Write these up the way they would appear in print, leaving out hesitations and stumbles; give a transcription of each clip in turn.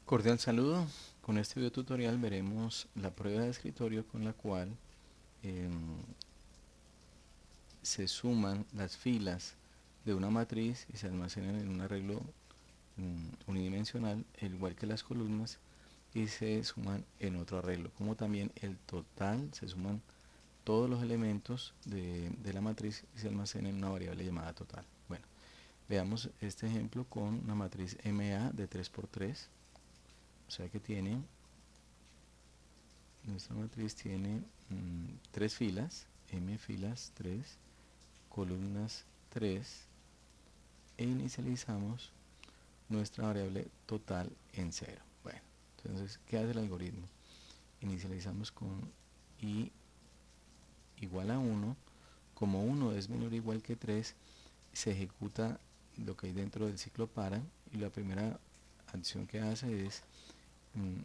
Cordial saludo. Con este video tutorial veremos la prueba de escritorio con la cual em, se suman las filas de una matriz y se almacenan en un arreglo unidimensional, al igual que las columnas, y se suman en otro arreglo, como también el total. Se suman todos los elementos de la matriz y se almacena en una variable llamada total. Bueno, veamos este ejemplo con una matriz MA de 3 por 3, o sea que nuestra matriz tiene 3 filas, m filas 3, columnas 3, e inicializamos nuestra variable total en 0. Bueno, entonces, ¿qué hace el algoritmo? Inicializamos con i igual a 1. Como 1 es menor o igual que 3, se ejecuta lo que hay dentro del ciclo para, y la primera acción que hace es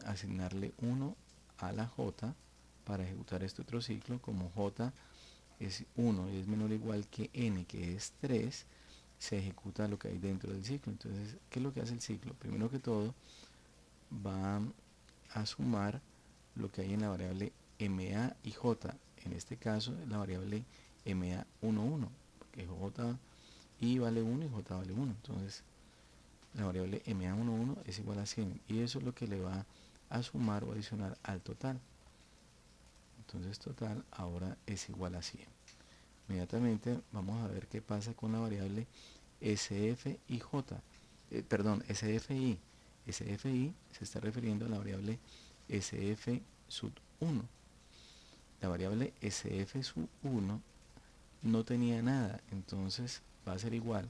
asignarle 1 a la j para ejecutar este otro ciclo. Como j es 1 y es menor o igual que n, que es 3, se ejecuta lo que hay dentro del ciclo. Entonces, ¿qué es lo que hace el ciclo? Primero que todo, va a sumar lo que hay en la variable ma y j. En este caso, la variable ma11, porque j i vale 1 y j vale 1. Entonces, la variable ma11 es igual a 100, y eso es lo que le va a sumar o adicionar al total. Entonces, total ahora es igual a 100. Inmediatamente vamos a ver qué pasa con la variable sfij, sfi. Sfi se está refiriendo a la variable sf sub 1. La variable sf sub 1 no tenía nada, entonces va a ser igual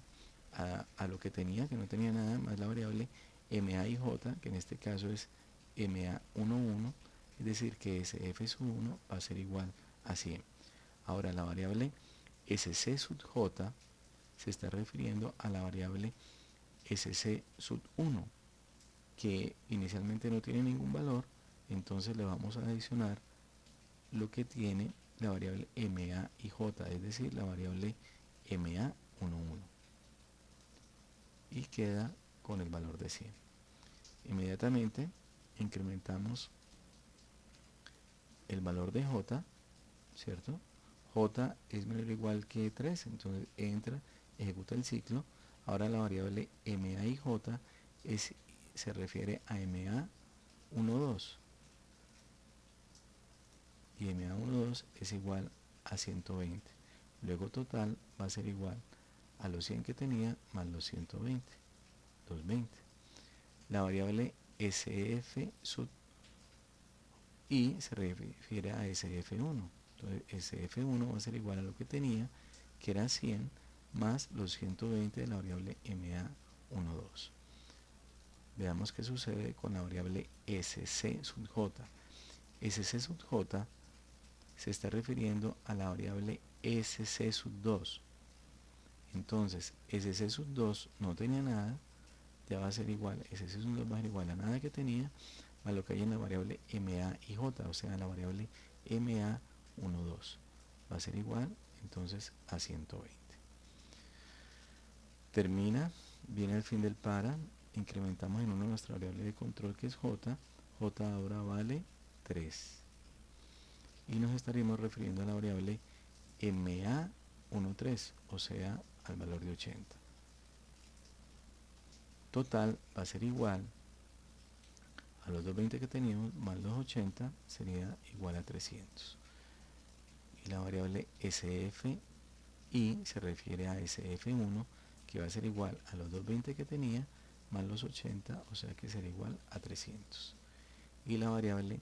a lo que tenía, que no tenía nada, más la variable ma y j, que en este caso es ma11, es decir, que sf sub 1 va a ser igual a 100. Ahora, la variable sc sub j se está refiriendo a la variable sc sub 1, que inicialmente no tiene ningún valor. Entonces le vamos a adicionar lo que tiene la variable ma y j, es decir, la variable ma11, y queda con el valor de 100. Inmediatamente incrementamos el valor de j, ¿cierto? J es menor o igual que 3, entonces entra, ejecuta el ciclo. Ahora la variable ma y j se refiere a ma12, y ma12 es igual a 120. Luego total va a ser igual a los 100 que tenía más los 120, 220. La variable sf sub i se refiere a sf1. Entonces sf1 va a ser igual a lo que tenía, que era 100, más los 120 de la variable ma12. Veamos qué sucede con la variable sc sub j. Sc sub j se está refiriendo a la variable sc sub 2. Entonces, sc sub 2 no tenía nada, ya va a ser igual, sc sub 2 va a ser igual a nada que tenía, más lo que hay en la variable ma y j, o sea, la variable ma12. Va a ser igual, entonces, a 120. Termina, viene el fin del para, incrementamos en una nuestra variable de control, que es j. J ahora vale 3. Y nos estaríamos refiriendo a la variable ma13, o sea, al valor de 80. Total va a ser igual a los 220 que teníamos más los 80, sería igual a 300. Y la variable sfi se refiere a sf1, que va a ser igual a los 220 que tenía más los 80, o sea que será igual a 300. Y la variable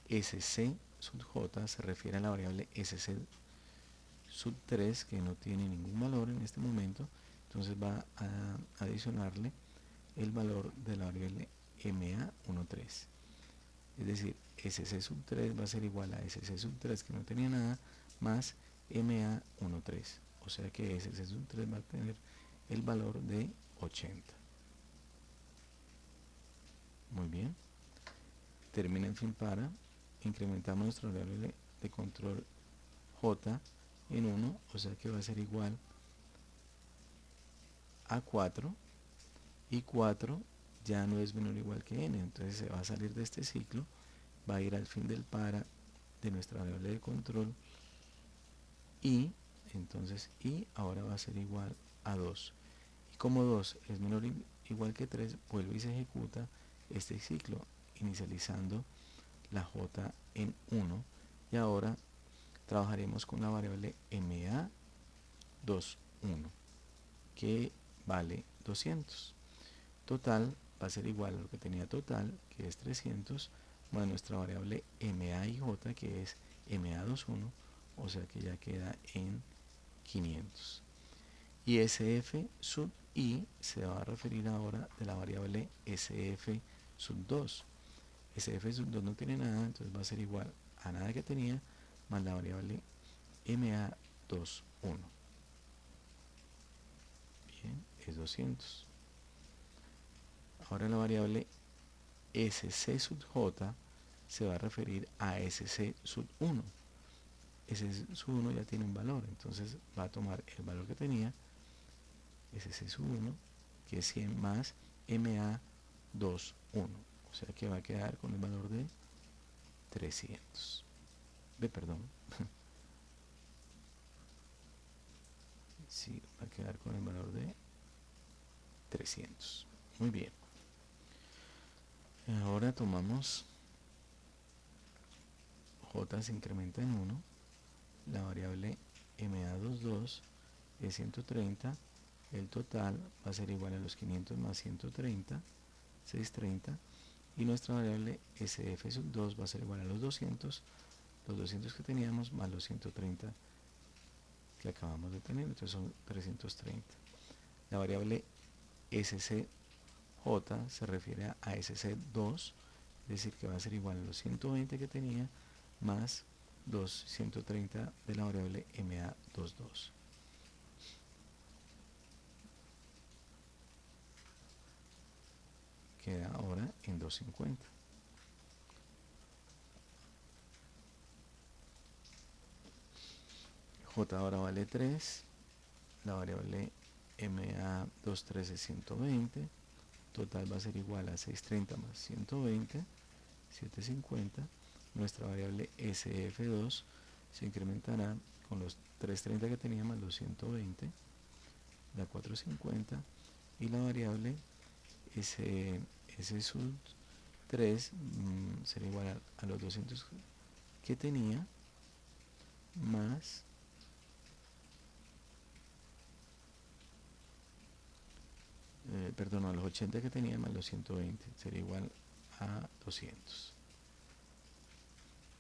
sc sub j se refiere a la variable sc sub 3, que no tiene ningún valor en este momento, entonces va a adicionarle el valor de la variable ma13. Es decir, sc sub 3 va a ser igual a sc sub 3, que no tenía nada, más ma13. O sea que sc sub 3 va a tener el valor de 80. Muy bien. Termina el fin para, incrementamos nuestra variable de control j en 1, o sea que va a ser igual a 4, y 4 ya no es menor o igual que n, entonces se va a salir de este ciclo, va a ir al fin del para de nuestra variable de control y entonces y ahora va a ser igual a 2. Y como 2 es menor o igual que 3, vuelve y se ejecuta este ciclo, inicializando la j en 1. Y ahora trabajaremos con la variable ma21, que vale 200. Total va a ser igual a lo que tenía total, que es 300, más nuestra variable ma_j, que es ma21, o sea que ya queda en 500. Y sf sub i se va a referir ahora de la variable sf sub 2. sf sub 2 no tiene nada, entonces va a ser igual a nada que tenía, más la variable ma21. Bien, es 200. Ahora la variable sc sub j se va a referir a sc sub 1. Sc sub 1 ya tiene un valor, entonces va a tomar el valor que tenía, sc sub 1, que es 100 más ma21. O sea que va a quedar con el valor de 300. Perdón. Sí, va a quedar con el valor de 300. Muy bien. Ahora tomamos j se incrementa en 1, la variable ma22 es 130, el total va a ser igual a los 500 más 130, 630, y nuestra variable sf sub 2 va a ser igual a los 200 que teníamos más los 130 que acabamos de tener, entonces son 330. La variable scj se refiere a sc2, es decir que va a ser igual a los 120 que tenía más los 130 de la variable ma22. Queda ahora en 250. J ahora vale 3, la variable ma23 es 120, total va a ser igual a 630 más 120, 750. Nuestra variable sf2 se incrementará con los 330 que tenía más los 120, da 450, y la variable s sub 3 será igual a los 200 que tenía más perdón, a los 80 que tenía más los 120 sería igual a 200.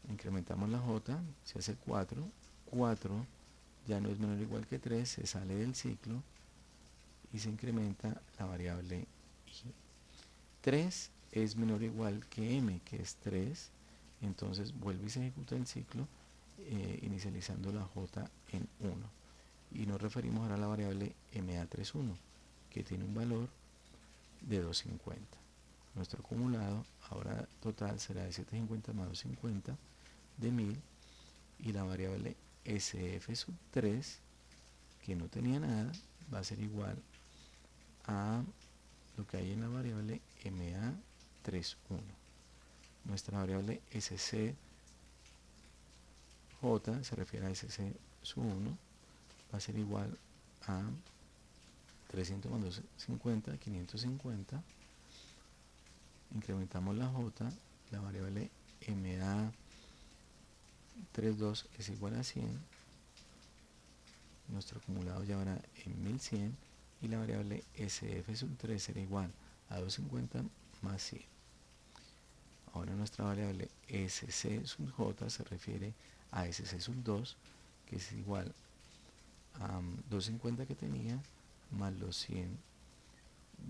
Incrementamos la j, se hace 4, 4 ya no es menor o igual que 3, se sale del ciclo y se incrementa la variable i. 3 es menor o igual que m, que es 3, entonces vuelve y se ejecuta el ciclo inicializando la j en 1. Y nos referimos ahora a la variable ma31, que tiene un valor de 250. Nuestro acumulado ahora total será de 750 más 250 de 1000, y la variable sf sub 3, que no tenía nada, va a ser igual a lo que hay en la variable ma31. Nuestra variable scj se refiere a sc sub 1, va a ser igual a 300 más 250, 550. Incrementamos la j, la variable ma32 es igual a 100, nuestro acumulado llevará en 1100, y la variable sf sub 3 será igual a 250 más 100. Ahora nuestra variable sc sub j se refiere a sc sub 2, que es igual a 250 que tenía más los 100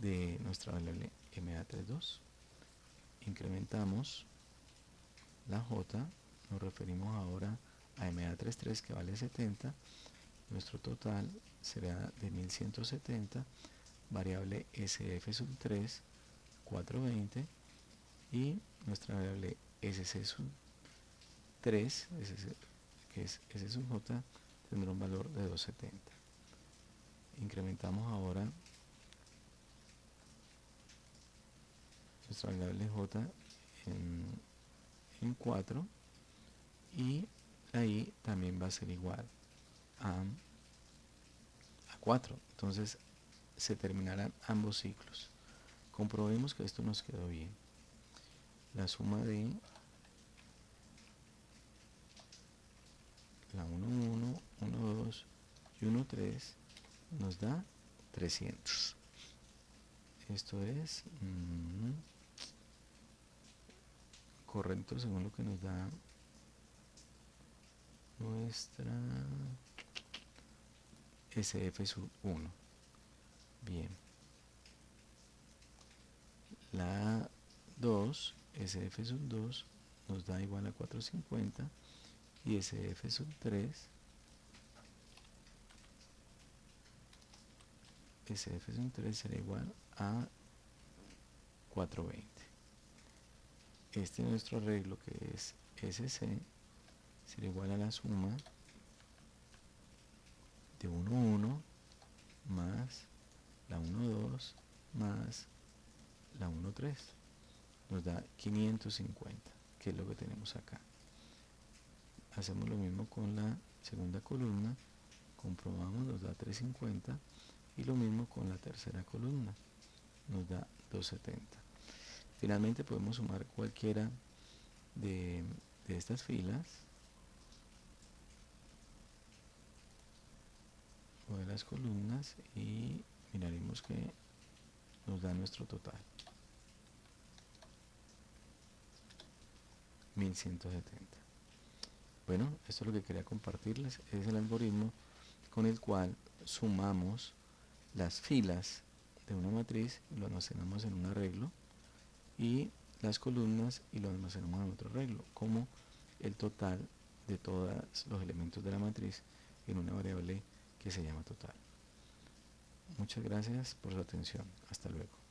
de nuestra variable ma32. Incrementamos la j, nos referimos ahora a ma33, que vale 70. Nuestro total será de 1170, variable sf sub 3, 420, y nuestra variable sc sub 3, que es s sub j, tendrá un valor de 270. Incrementamos ahora nuestra variable j en 4 y la i también va a ser igual a 4. Entonces se terminarán ambos ciclos. Comprobemos que esto nos quedó bien. La suma de la 1, 1, 1, 2 y 1, 3 nos da 300. Esto es correcto según lo que nos da nuestra SF sub 1. Bien. La 2, SF sub 2, nos da igual a 450 y SF sub 3, SF sub 3 será igual a 420. Este es nuestro arreglo, que es SC, será igual a la suma de 1, 1 más la 1, 2 más la 1, 3. Nos da 550, que es lo que tenemos acá. Hacemos lo mismo con la segunda columna, comprobamos, nos da 350, y lo mismo con la tercera columna, nos da 270. Finalmente podemos sumar cualquiera de estas filas o de las columnas y miraremos que nos da nuestro total, 1170. Bueno, esto es lo que quería compartirles. Es el algoritmo con el cual sumamos las filas de una matriz y lo almacenamos en un arreglo, y las columnas y lo almacenamos en otro arreglo, como el total de todos los elementos de la matriz en una variable que se llama total. Muchas gracias por su atención. Hasta luego.